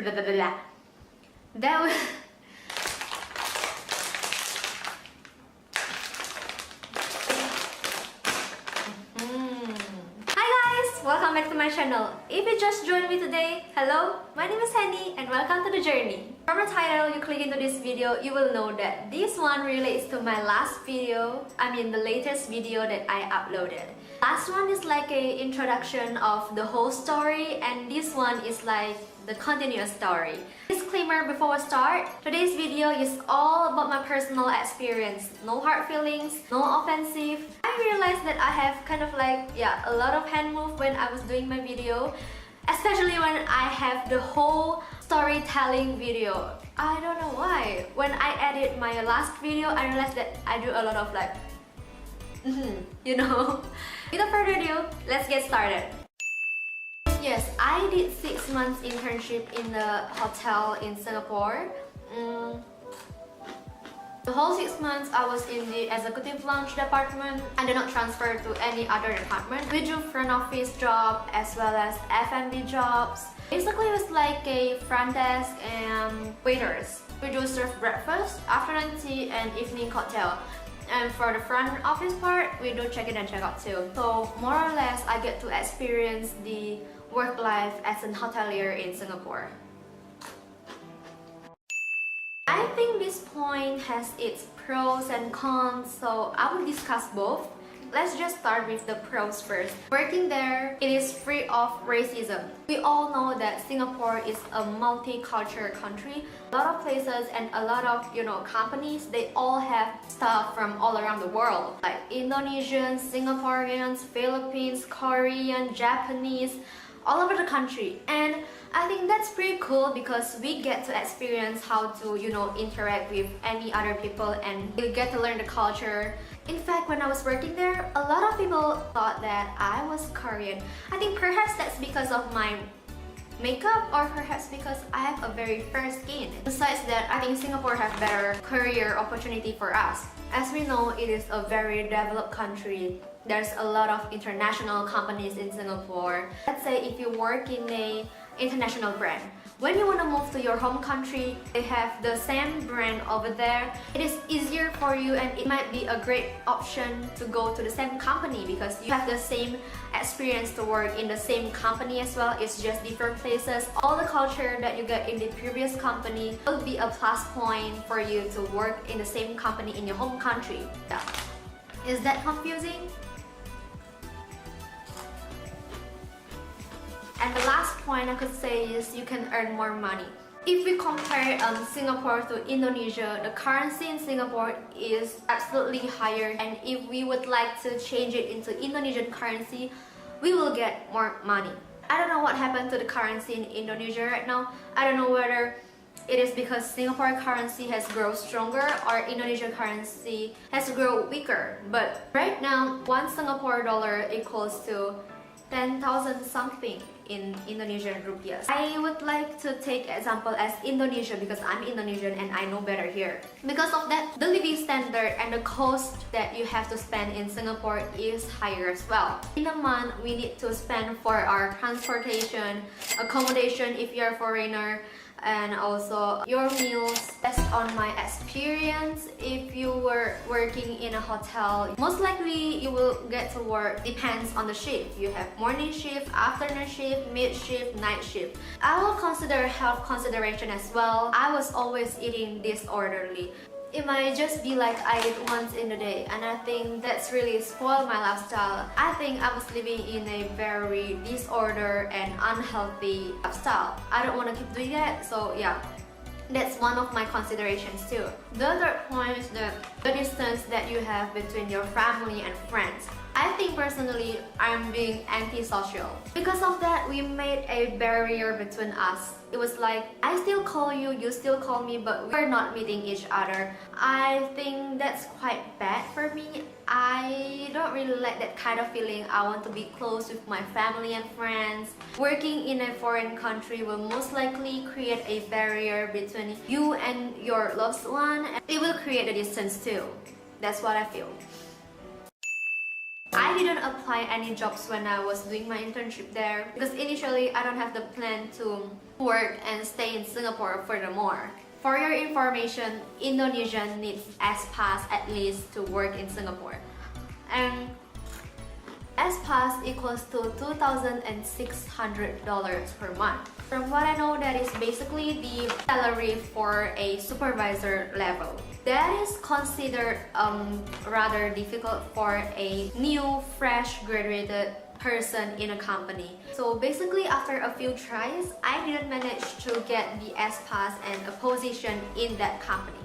blah, blah, blah, blah. That was welcome back to my channel. If you just joined me today, hello, my name is Henny and welcome to the journey. From the title you click into this video, you will know that this one relates to my last video, the latest video that I uploaded. Last one is like a introduction of the whole story, and this one is like the continuous story. Disclaimer before we start, today's video is all about my personal experience. No hard feelings, no offensive. I realized that I have kind of like, a lot of hand move when I was doing my video, especially when I have the whole storytelling video. I don't know why. When I edit my last video, I realized that I do a lot of like, you know. Without further ado, let's get started. Yes, I did 6 months internship in the hotel in Singapore. The whole 6 months I was in the executive lounge department. I did not transfer to any other department. We do front office job as well as F&B jobs. Basically it was like a front desk and waiters. We do serve breakfast, afternoon tea and evening cocktail. And for the front office part, we do check-in and check-out too. So more or less I get to experience the work life as an hotelier in Singapore. I think this point has its pros and cons, so I will discuss both. Let's just start with the pros first. Working there, it is free of racism. We all know that Singapore is a multicultural country. A lot of places and a lot of companies, they all have staff from all around the world, like Indonesians, Singaporeans, Philippines, Korean, Japanese, all over the country. And I think that's pretty cool because we get to experience how to interact with any other people, and we get to learn the culture. In fact, when I was working there, a lot of people thought that I was Korean. I think perhaps that's because of my makeup, or perhaps because I have a very fair skin. Besides that, I think Singapore has better career opportunity for us. As we know, it is a very developed country. There's a lot of international companies in Singapore. Let's say if you work in a international brand, when you want to move to your home country, they have the same brand over there. It is easier for you, and it might be a great option to go to the same company because you have the same experience to work in the same company as well. It's just different places. All the culture that you get in the previous company will be a plus point for you to work in the same company in your home country. Yeah. Is that confusing? And the last point I could say is you can earn more money. If we compare Singapore to Indonesia, the currency in Singapore is absolutely higher, and if we would like to change it into Indonesian currency, we will get more money. I don't know what happened to the currency in Indonesia right now. I don't know whether it is because Singapore currency has grown stronger or Indonesian currency has grown weaker. But right now, 1 Singapore dollar equals to 10,000 something in Indonesian rupiahs. I would like to take example as Indonesia because I'm Indonesian and I know better here. Because of that, the living standard and the cost that you have to spend in Singapore is higher as well. In a month, we need to spend for our transportation, accommodation if you're a foreigner, and also your meals. Based on my experience, if you were working in a hotel, most likely you will get to work, depends on the shift. You have morning shift, afternoon shift, mid shift, night shift. I will consider health consideration as well. I was always eating disorderly. It might just be like I eat once in a day, and I think that's really spoiled my lifestyle. I think I was living in a very disorder and unhealthy lifestyle. I don't want to keep doing that, so yeah. That's one of my considerations too. The third point is the distance that you have between your family and friends. I think personally, I'm being antisocial. Because of that, we made a barrier between us. It was like, I still call you, you still call me, but we're not meeting each other. I think that's quite bad for me. I don't really like that kind of feeling. I want to be close with my family and friends. Working in a foreign country will most likely create a barrier between you and your loved one. It will create a distance too. That's what I feel. I didn't apply any jobs when I was doing my internship there because initially I don't have the plan to work and stay in Singapore furthermore. For your information, Indonesia needs S-Pass at least to work in Singapore. And S-Pass equals to $2,600 per month. From what I know, that is basically the salary for a supervisor level. That is considered rather difficult for a new, fresh graduated person in a company. So basically, after a few tries, I didn't manage to get the S-Pass and a position in that company.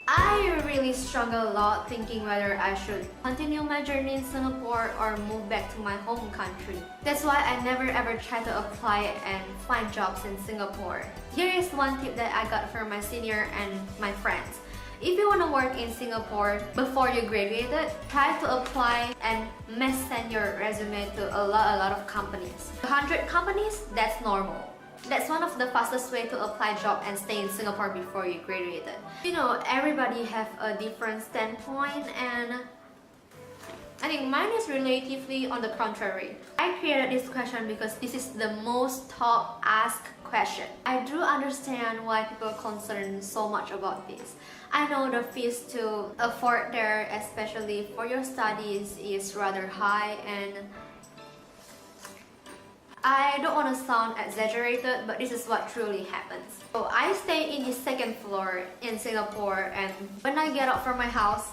I really struggle a lot thinking whether I should continue my journey in Singapore or move back to my home country. That's why I never ever try to apply and find jobs in Singapore. Here is one tip that I got from my senior and my friends. If you want to work in Singapore before you graduated, try to apply and mass send your resume to a lot of companies. 100 companies, that's normal. That's one of the fastest way to apply job and stay in Singapore before you graduated. You know, everybody have a different standpoint, and I think mine is relatively on the contrary. I created this question because this is the most top asked question. I do understand why people are concerned so much about this. I know the fees to afford there, especially for your studies, is rather high, and I don't want to sound exaggerated, but this is what truly happens. So I stay in the second floor in Singapore, and when I get up from my house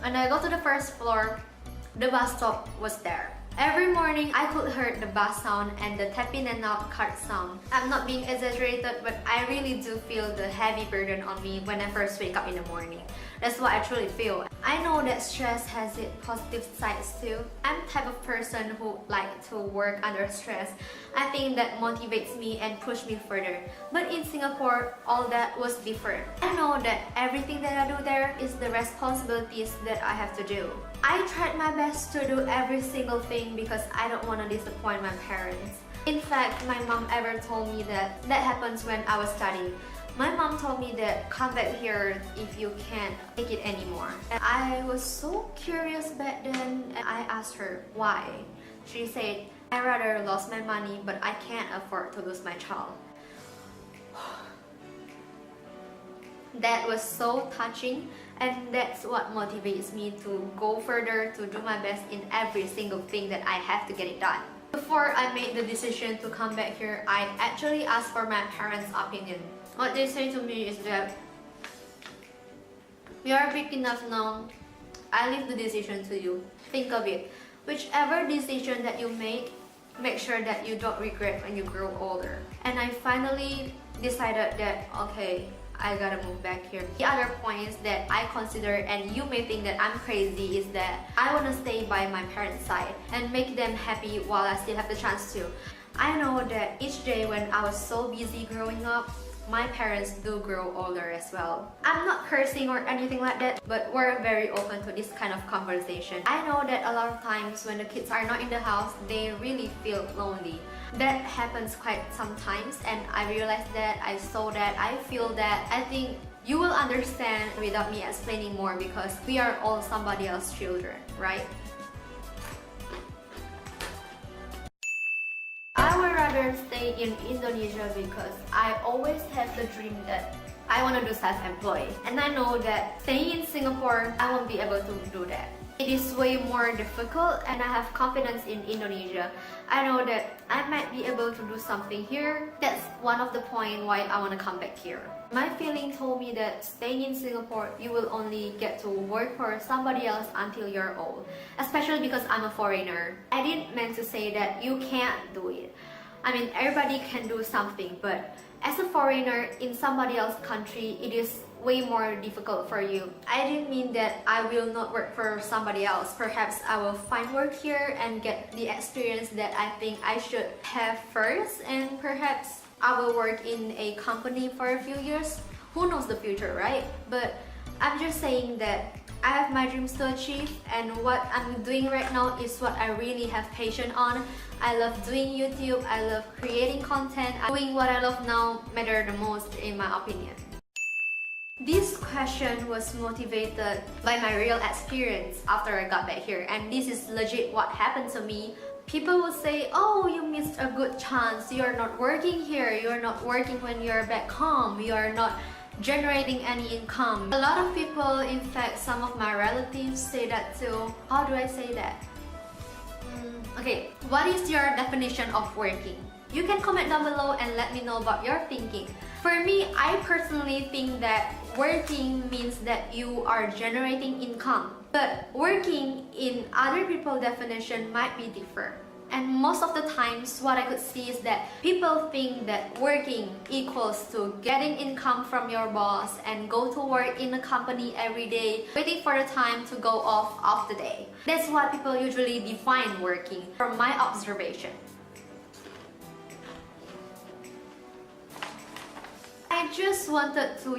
and I go to the first floor, the bus stop was there. Every morning, I could hear the bus sound and the tapping and out card sound. I'm not being exaggerated, but I really do feel the heavy burden on me when I first wake up in the morning. That's what I truly feel. I know that stress has its positive sides too. I'm the type of person who like to work under stress. I think that motivates me and pushes me further. But in Singapore, all that was different. I know that everything that I do there is the responsibilities that I have to do. I tried my best to do every single thing because I don't want to disappoint my parents. In fact, my mom ever told me that happens when I was studying. My mom told me that come back here if you can't take it anymore. And I was so curious back then, and I asked her why. She said, I rather lost my money, but I can't afford to lose my child. That was so touching, and that's what motivates me to go further, to do my best in every single thing that I have to get it done. Before I made the decision to come back here, I actually asked for my parents' opinion. What they say to me is that you are big enough now, I leave the decision to you. Think of it. Whichever decision that you make sure that you don't regret when you grow older. And I finally decided that, okay, I gotta move back here. The other points that I consider, and you may think that I'm crazy, is that I want to stay by my parents' side and make them happy while I still have the chance to. I know that each day when I was so busy growing up, my parents do grow older as well. I'm not cursing or anything like that, but we're very open to this kind of conversation. I know that a lot of times when the kids are not in the house, they really feel lonely. That happens quite sometimes, and I realized that, I saw that, I feel that. I think you will understand without me explaining more because we are all somebody else's children, right? I would rather stay in Indonesia because I always have the dream that I want to do self-employed. And I know that staying in Singapore, I won't be able to do that. It is way more difficult, and I have confidence in Indonesia. I know that I might be able to do something here. That's one of the points why I want to come back here. My feeling told me that staying in Singapore, you will only get to work for somebody else until you're old. Especially because I'm a foreigner. I didn't mean to say that you can't do it. I mean, everybody can do something, but as a foreigner in somebody else's country, it is way more difficult for you. I didn't mean that I will not work for somebody else. Perhaps I will find work here and get the experience that I think I should have first, and perhaps I will work in a company for a few years. Who knows the future, right? But I'm just saying that I have my dreams to achieve, and what I'm doing right now is what I really have passion on. I love doing YouTube, I love creating content. Doing what I love now matters the most in my opinion. This question was motivated by my real experience after I got back here, and this is legit what happened to me. People will say, oh, you missed a good chance, you're not working here, you're not working when you're back home, you're not generating any income. A lot of people, in fact some of my relatives say that too. How do I say that? Okay, what is your definition of working? You can comment down below and let me know about your thinking. For me, I personally think that working means that you are generating income. But working in other people's definition might be different. And most of the times, what I could see is that people think that working equals to getting income from your boss and go to work in a company every day, waiting for the time to go off of the day. That's what people usually define working, from my observation. I just wanted to,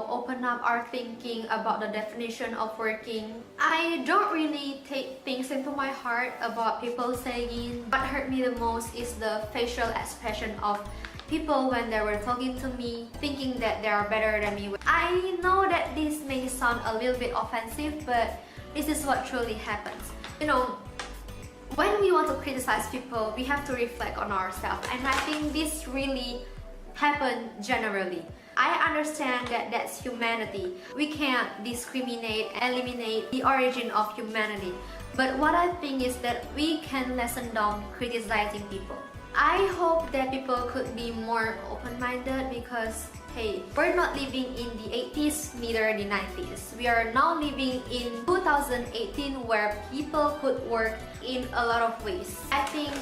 open up our thinking about the definition of working. I don't really take things into my heart about people saying. What hurt me the most is the facial expression of people when they were talking to me, thinking that they are better than me. I know that this may sound a little bit offensive, but this is what truly happens. When we want to criticize people, we have to reflect on ourselves, and I think this really happen generally. I understand that that's humanity. We can't discriminate, eliminate the origin of humanity. But what I think is that we can lessen down criticizing people. I hope that people could be more open-minded because, hey, we're not living in the 80s, neither the 90s. We are now living in 2018 where people could work in a lot of ways. I think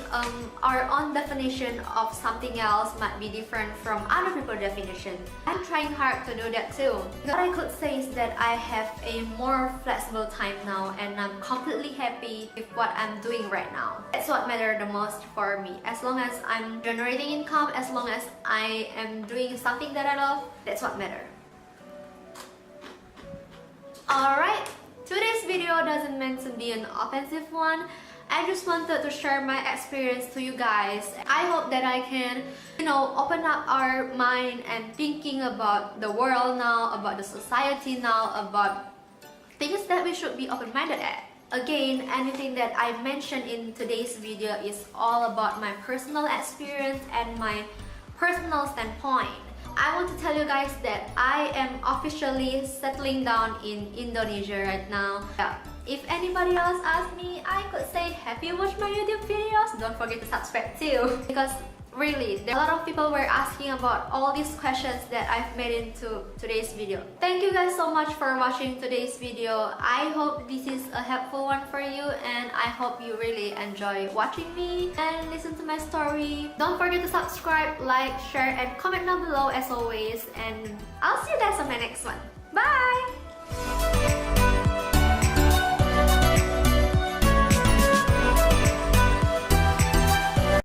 our own definition of something else might be different from other people's definition. I'm trying hard to do that too. What I could say is that I have a more flexible time now, and I'm completely happy with what I'm doing right now. That's what matters the most for me. As long as I'm generating income, as long as I am doing something that I love, that's what matters. Alright, today's video doesn't meant to be an offensive one. I just wanted to share my experience to you guys. I hope that I can, open up our mind and thinking about the world now, about the society now, about things that we should be open-minded at. Again, anything that I mentioned in today's video is all about my personal experience and my personal standpoint. I want to tell you guys that I am officially settling down in Indonesia right now. Yeah. If anybody else asks me, I could say, have you watched my YouTube videos? Don't forget to subscribe too. Because really, a lot of people were asking about all these questions that I've made into today's video. Thank you guys so much for watching today's video. I hope this is a helpful one for you, and I hope you really enjoy watching me and listen to my story. Don't forget to subscribe, like, share, and comment down below as always. And I'll see you guys on my next one. Bye!